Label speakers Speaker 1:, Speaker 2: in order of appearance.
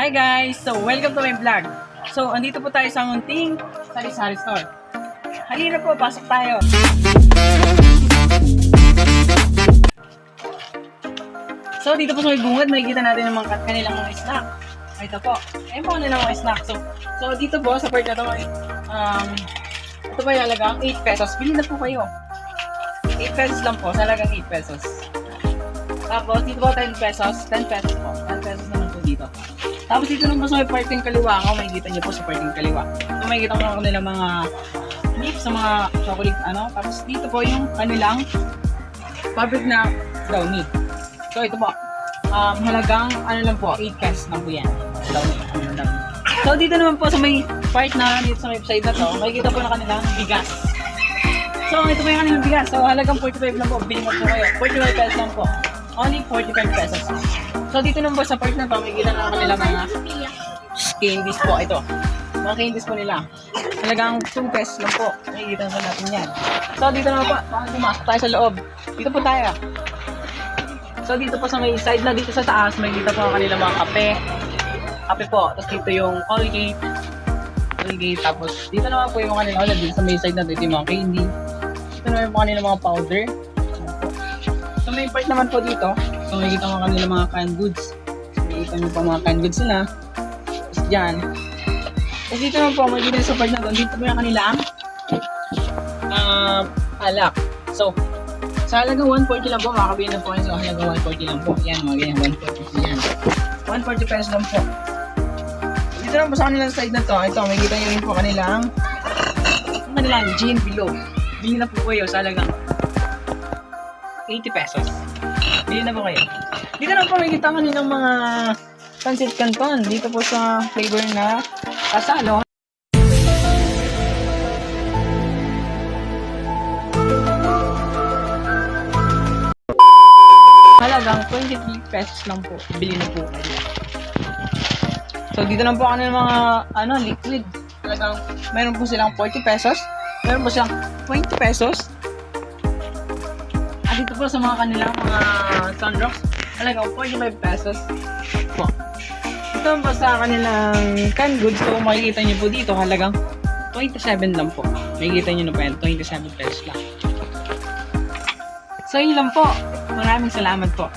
Speaker 1: Hi guys! So, welcome to my vlog. So, andito po tayo sa munting sari-sari store. Halina po, pasok tayo. So, dito po sa may bungad, makikita natin ang mga kanilang mga snack. Ito po. Ayun po kanilang mga snack. So dito po, sa part na ito, ito po yung halagang 8 pesos. Bili na po kayo. 8 pesos lang po, sa halagang 8 pesos. Tapos, dito po 10 pesos. 10 pesos po. 10 pesos naman po dito. Tapos, dito naman po sa may parting kaliwa. Kung makikita niyo po sa parting kaliwa. Kung makikita mo lang kanilang mga chips, sa mga chocolate, Tapos, dito po yung kanilang fabric na brownie. So, ito po. Halagang, lang po, 8 pesos lang po yan. So, dito naman po sa may part na, dito sa may side na to, makikita po na kanilang bigas. So, ito po yung kanilang bigas. So, halagang 45 lang po. Bili mo po kayo. 45 pesos lang po. Only 45 pesos. So, dito naman po sa part na to, makikita na kanilang mga candies po. Ito. Mga candies po nila. Halagang 2 pesos lang po. Makikita na natin yan. So, dito naman po, pumasok tayo sa loob. Dito po tayo. So, dito po sa may side na dito sa taas, makikita po ang kanilang mga kape. Kape po. Tapos dito yung Colgate. Tapos dito naman po yung kanilang dito sa may side na dito yung mga candy. Dito naman po kanilang mga powder. So, may part naman po dito. So, makikita mo kanilang mga canned goods. Makikita mo po mga canned goods nila. Tapos dyan. Tapos dito naman po, makikita sa part na doon. Dito po yung kanilang alak. So, sa halagang 140 lang po, makakabili na po kayo sa halagang 140 lang po. Yan, mga ganyan, 140 yan. 140 pesos lang po. Dito naman po sa kanilang side na to, ito, makikita nyo rin po kanilang gin below. Bili na po kayo sa halagang 80 pesos. Bili na po kayo. Dito naman po makikita kanilang mga pancit canton. Dito po sa flavor na kasalo. Halagang 23 pesos lang po. Bili na po kayo. So, dito lang po kanilang mga liquid. Talagang meron po silang 40 pesos. Meron po silang 20 pesos. At dito po sa mga kanilang mga sunrocks, halagang 45 pesos po. Ito po sa kanilang canned goods. So, makikita nyo po dito, halagang 27 lang po. Makikita nyo na po yan, 27 pesos lang. So, yun lang po. Maraming salamat po.